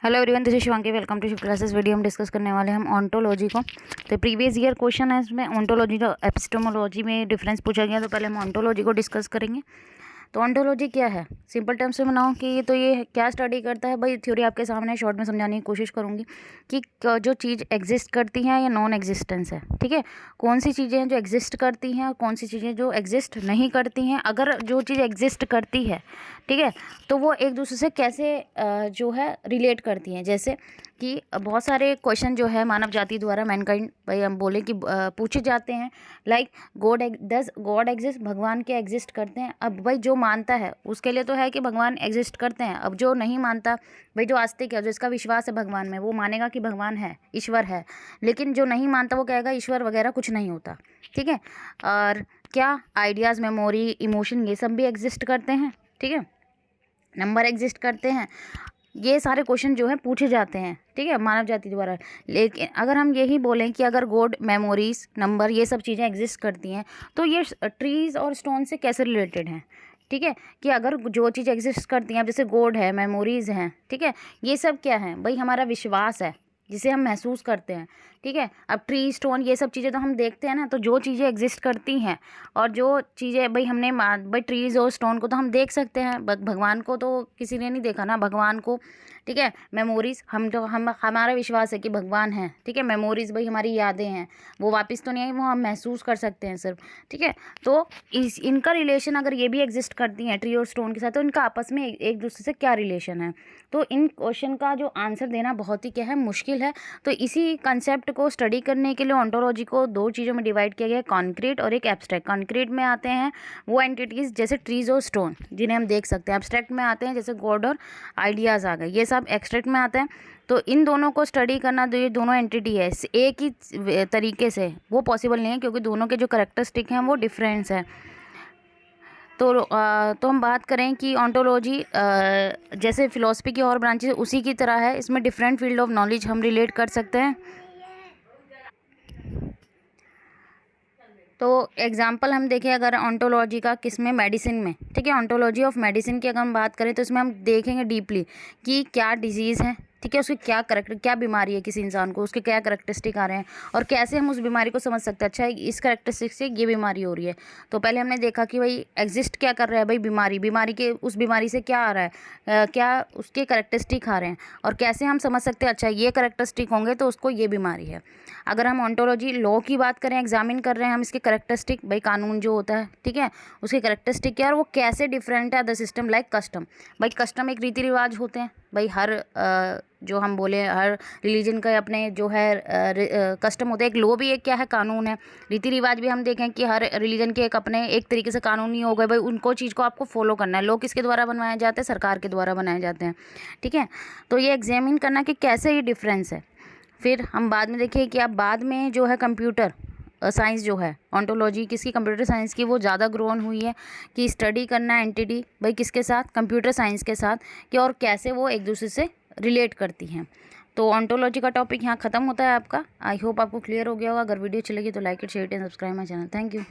Hello everyone, this is Shivangi. Welcome to Shiv Classes. Video हम discuss करने वाले हैं हम ऑन्टोलॉजी को। तो प्रीवियस ईयर क्वेश्चन है इसमें ऑन्टोलॉजी का एपिस्टेमोलॉजी में डिफरेंस पूछा गया। तो पहले हम ऑन्टोलॉजी को डिस्कस करेंगे। तो ऑन्टोलॉजी क्या है, सिंपल टर्म्स में बनाओ कि तो ये क्या स्टडी करता है। भाई थ्योरी आपके सामने शॉर्ट में समझाने की कोशिश करूँगी कि जो चीज़ एग्जिस्ट करती हैं या नॉन एग्जिस्टेंस है। ठीक है, कौन सी चीज़ें हैं जो एग्जिस्ट करती हैं और कौन सी चीज़ें जो एग्जिस्ट नहीं करती हैं। अगर जो चीज़ एग्जिस्ट करती है, ठीक है, तो वो एक दूसरे से कैसे जो है रिलेट करती हैं। जैसे कि बहुत सारे क्वेश्चन जो है मानव जाति द्वारा मैनकाइंड, भाई हम बोले कि पूछे जाते हैं लाइक डज गॉड एग्जिस्ट, भगवान क्या एग्जिस्ट करते हैं। अब भाई जो मानता है उसके लिए तो है कि भगवान एग्जिस्ट करते हैं। अब जो नहीं मानता, भाई जो आस्तिक है, जो इसका विश्वास है भगवान में, वो मानेगा कि भगवान है, ईश्वर है। लेकिन जो नहीं मानता वो कहेगा ईश्वर वगैरह कुछ नहीं होता। ठीक है, और क्या आइडियाज़, मेमोरी, इमोशन, ये सब भी एग्जिस्ट करते हैं। ठीक है, नंबर एग्जिस्ट करते हैं। ये सारे क्वेश्चन जो है पूछे जाते हैं, ठीक है, मानव जाति द्वारा। लेकिन अगर हम यही बोलें कि अगर गॉड, मेमोरीज, नंबर, ये सब चीज़ें एग्जिस्ट करती हैं, तो ये ट्रीज़ और स्टोन से कैसे रिलेटेड हैं। ठीक है, कि अगर जो चीज़ एग्जिस्ट करती हैं, अब जैसे गॉड है, मेमोरीज हैं, ठीक है, ये सब क्या है भाई, हमारा विश्वास है जिसे हम महसूस करते हैं। ठीक है, अब ट्री, स्टोन, ये सब चीज़ें तो हम देखते हैं ना। तो जो चीज़ें एग्जिस्ट करती हैं और जो चीज़ें भाई भाई ट्रीज़ और स्टोन को तो हम देख सकते हैं, भगवान को तो किसी ने नहीं देखा ना, भगवान को। ठीक है, मेमोरीज, हम हमारा विश्वास है कि भगवान है। ठीक है, मेमोरीज भाई हमारी यादें हैं, वो वापस तो नहीं आई, वो हम महसूस कर सकते हैं सिर्फ। ठीक है, तो इनका रिलेशन अगर ये भी एग्जिस्ट करती हैं ट्री और स्टोन के साथ, तो इनका आपस में एक दूसरे से क्या रिलेशन है। तो इन क्वेश्चन का जो आंसर देना बहुत ही क्या है, मुश्किल है। तो इसी कंसेप्ट को स्टडी करने के लिए ऑन्टोलॉजी को दो चीज़ों में डिवाइड किया गया है, कॉन्क्रीट और एक एब्स्ट्रैक्ट। कॉन्क्रीट में आते हैं वो एंटिटीज़ जैसे ट्रीज और स्टोन जिन्हें हम देख सकते हैं। एब्स्ट्रैक्ट में आते हैं जैसे गॉड और आइडियाज़ आ गए, ये सब एक्सट्रैक्ट में आते हैं। तो इन दोनों को स्टडी करना, जो ये दोनों एंटिटी है एक ही तरीके से, वो पॉसिबल नहीं है, क्योंकि दोनों के जो करेक्टरिस्टिक हैं वो डिफरेंस है। तो हम बात करें कि ऑन्टोलॉजी जैसे फिलॉसफी की और ब्रांचेस उसी की तरह है, इसमें डिफरेंट फील्ड ऑफ नॉलेज हम रिलेट कर सकते हैं। तो एग्जाम्पल हम देखें अगर ऑन्टोलॉजी का, किसमें, मेडिसिन में। ठीक है, ऑन्टोलॉजी ऑफ मेडिसिन की अगर हम बात करें तो इसमें हम देखेंगे डीपली कि क्या डिजीज़ है, ठीक है, उसकी क्या बीमारी है, किसी इंसान को उसके क्या करेक्टरिस्टिक आ रहे हैं और कैसे हम उस बीमारी को समझ सकते हैं। अच्छा, इस करेक्टरिस्टिक से ये बीमारी हो रही है। तो पहले हमने देखा कि भाई एग्जिस्ट क्या कर रहा है, भाई बीमारी के, उस बीमारी से क्या आ रहा है, क्या उसके करेक्टरिस्टिक आ रहे हैं और कैसे हम समझ सकते हैं अच्छा ये करेक्टरिस्टिक होंगे तो उसको ये बीमारी है। अगर हम ऑन्टोलॉजी लॉ की बात करें, एग्जामिन कर रहे हैं हम इसके करेक्टरिस्टिक, भाई कानून जो होता है, ठीक है, उसके करेक्टरिस्टिक क्या है और वो कैसे डिफरेंट है अदर सिस्टम लाइक कस्टम। भाई कस्टम एक रीति रिवाज होते हैं, भाई हर जो हम बोले हर रिलीजन का अपने जो है कस्टम होते हैं। एक लॉ भी एक क्या है, कानून है। रीति रिवाज भी हम देखें कि हर रिलीजन के एक अपने एक तरीके से कानून नहीं हो गए, भाई उनको चीज़ को आपको फॉलो करना है। लॉ किसके द्वारा बनाए जाते हैं, सरकार के द्वारा बनाए जाते हैं। ठीक है, तो ये एग्जामिन करना कि कैसे ये डिफरेंस है। फिर हम बाद में देखिए कि अब बाद में जो है कंप्यूटर साइंस जो है, ऑन्टोलॉजी किसकी, कंप्यूटर साइंस की, वो ज़्यादा ग्रोन हुई है कि स्टडी करना एंटिटी भाई किसके साथ, कंप्यूटर साइंस के साथ, कि और कैसे वो एक दूसरे से रिलेट करती हैं। तो ऑन्टोलॉजी का टॉपिक यहाँ ख़त्म होता है आपका। आई होप आपको क्लियर हो गया होगा। अगर वीडियो अच्छी लगी तो like it, share and subscribe my channel. Thank you.